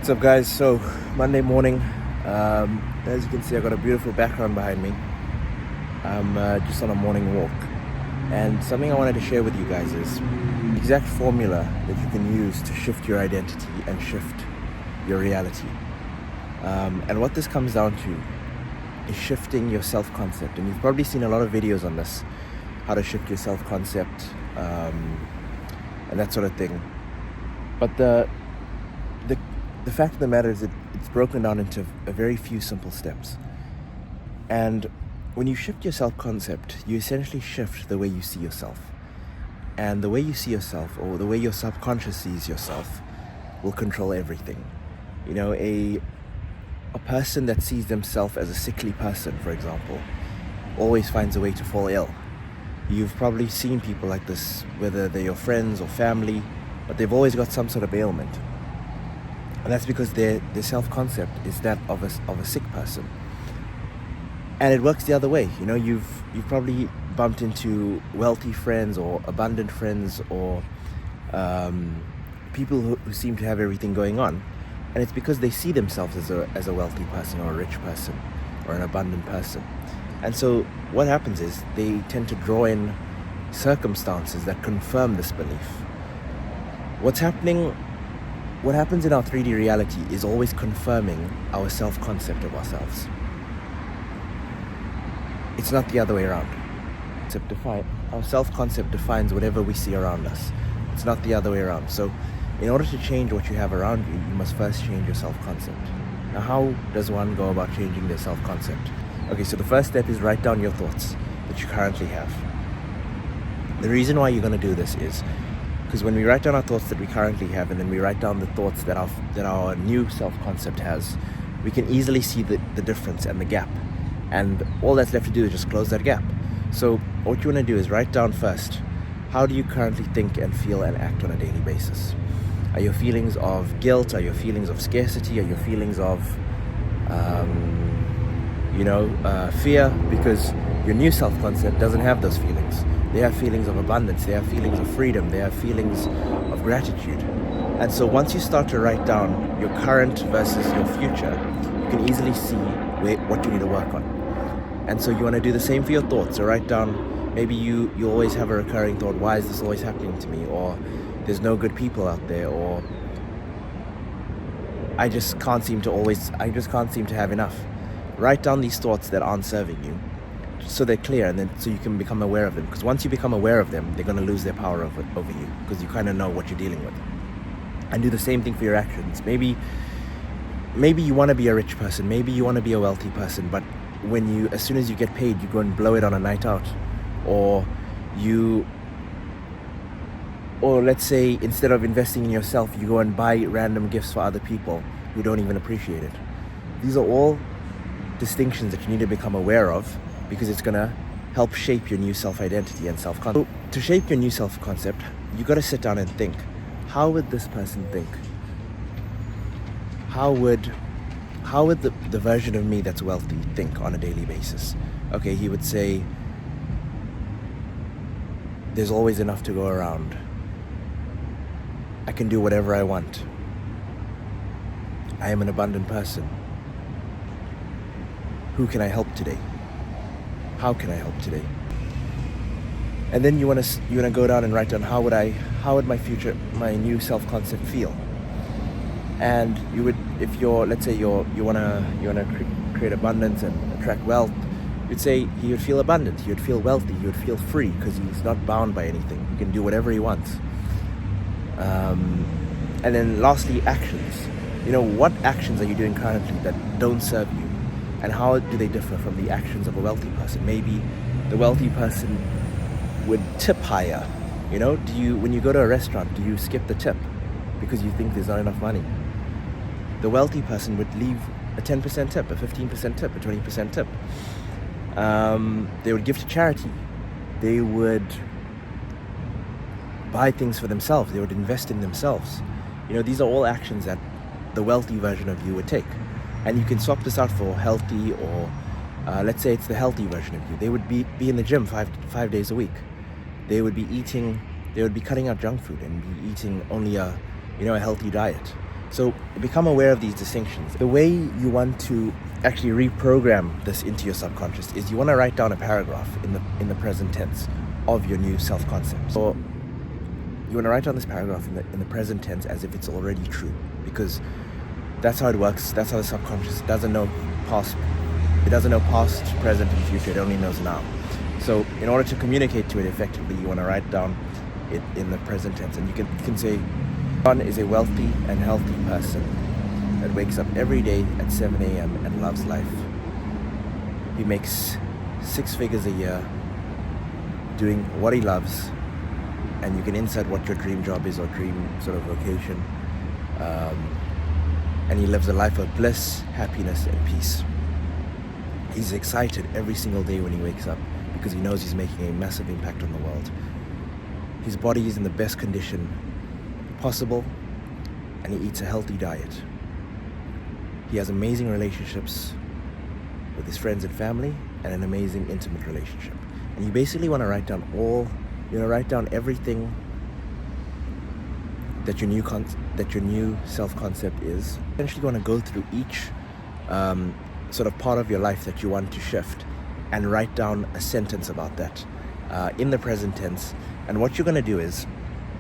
What's up, guys? So Monday morning, as you can see, I got a beautiful background behind me. I'm just on a morning walk, and something I wanted to share with you guys is the exact formula that you can use to shift your identity and shift your reality. And what this comes down to is shifting your self-concept. And you've probably seen a lot of videos on this, how to shift your self-concept, and that sort of thing. But the fact of the matter is that it's broken down into a very few simple steps. And when you shift your self-concept, you essentially shift the way you see yourself. And the way you see yourself, or the way your subconscious sees yourself, will control everything. You know, a person that sees themselves as a sickly person, for example, always finds a way to fall ill. You've probably seen people like this, whether they're your friends or family, but they've always got some sort of ailment. And that's because their self-concept is that of a sick person. And it works the other way. You know, you've probably bumped into wealthy friends or abundant friends or people who seem to have everything going on. And it's because they see themselves as a wealthy person or a rich person or an abundant person. And so what happens is they tend to draw in circumstances that confirm this belief. What happens in our 3D reality is always confirming our self-concept of ourselves. It's not the other way around. Our self-concept defines whatever we see around us. It's not the other way around. So in order to change what you have around you, you must first change your self-concept. Now, how does one go about changing their self-concept? Okay, so the first step is write down your thoughts that you currently have. The reason why you're going to do this is because when we write down our thoughts that we currently have, and then we write down the thoughts that our new self-concept has, we can easily see the difference and the gap. And all that's left to do is just close that gap. So what you want to do is write down first, how do you currently think and feel and act on a daily basis? Are your feelings of guilt? Are your feelings of scarcity? Are your feelings of, fear? Because your new self-concept doesn't have those feelings. They have feelings of abundance, they have feelings of freedom, they have feelings of gratitude. And so once you start to write down your current versus your future, you can easily see what you need to work on. And so you want to do the same for your thoughts. So write down, maybe you always have a recurring thought, why is this always happening to me? Or there's no good people out there, or I just can't seem to have enough. Write down these thoughts that aren't serving you, so they're clear, and then so you can become aware of them. Because once you become aware of them, they're going to lose their power over you, because you kind of know what you're dealing with. And do the same thing for your actions. Maybe you want to be a rich person, maybe you want to be a wealthy person, but as soon as you get paid, you go and blow it on a night out, or let's say instead of investing in yourself, you go and buy random gifts for other people who don't even appreciate it. These are all distinctions that you need to become aware of, because it's going to help shape your new self-identity and self-concept. So to shape your new self-concept, you got to sit down and think, how would this person think? How would the version of me that's wealthy think on a daily basis? Okay, he would say, there's always enough to go around. I can do whatever I want. I am an abundant person. Who can I help today? How can I help today? And then you want to go down and write down, how would my new self-concept feel? And you would, if let's say you want to create abundance and attract wealth, you'd say he would feel abundant, he would feel wealthy, he would feel free, because he's not bound by anything. He can do whatever he wants. And then lastly, actions. You know, what actions are you doing currently that don't serve you? And how do they differ from the actions of a wealthy person? Maybe the wealthy person would tip higher. You know, when you go to a restaurant, do you skip the tip because you think there's not enough money? The wealthy person would leave a 10% tip, a 15% tip, a 20% tip. They would give to charity. They would buy things for themselves. They would invest in themselves. You know, these are all actions that the wealthy version of you would take. And you can swap this out for healthy, or let's say it's the healthy version of you. They would be in the gym five days a week. They would be cutting out junk food and be eating only a healthy diet. So become aware of these distinctions. The way you want to actually reprogram this into your subconscious is you want to write down a paragraph in the present tense of your new self-concept. So you want to write down this paragraph in the present tense as if it's already true, because that's how it works. That's how the subconscious doesn't know past. It doesn't know past, present, and future. It only knows now. So in order to communicate to it effectively, you want to write down it in the present tense, and you can say, John is a wealthy and healthy person that wakes up every day at 7 a.m. and loves life. He makes 6 figures a year doing what he loves, and you can insert what your dream job is or dream sort of vocation. And he lives a life of bliss, happiness, and peace. He's excited every single day when he wakes up because he knows he's making a massive impact on the world. His body is in the best condition possible, and he eats a healthy diet. He has amazing relationships with his friends and family, and an amazing intimate relationship. And you basically want to write down everything that your new self-concept is. Essentially, you want to go through each sort of part of your life that you want to shift and write down a sentence about that in the present tense. And what you're going to do is,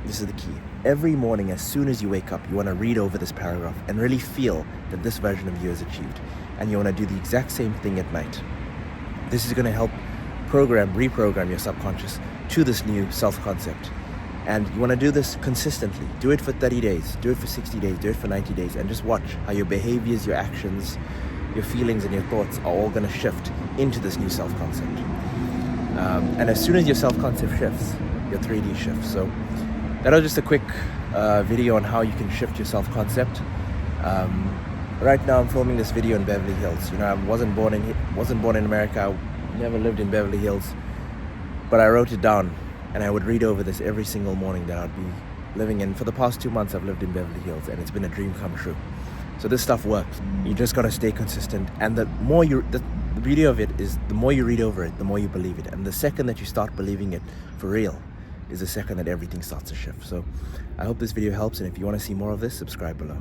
this is the key. Every morning, as soon as you wake up, you want to read over this paragraph and really feel that this version of you is achieved. And you want to do the exact same thing at night. This is going to help reprogram your subconscious to this new self-concept. And you want to do this consistently. Do it for 30 days, do it for 60 days, do it for 90 days, and just watch how your behaviors, your actions, your feelings, and your thoughts are all going to shift into this new self-concept. And as soon as your self-concept shifts, your 3D shifts. So that was just a quick video on how you can shift your self-concept. Right now I'm filming this video in Beverly Hills. You know, I wasn't born in America. I never lived in Beverly Hills, but I wrote it down, and I would read over this every single morning that I'd be living in. For the past 2 months, I've lived in Beverly Hills, and it's been a dream come true. So this stuff works. You just gotta stay consistent, and the beauty of it is the more you read over it, the more you believe it. And the second that you start believing it for real is the second that everything starts to shift. So I hope this video helps, and if you want to see more of this, subscribe below.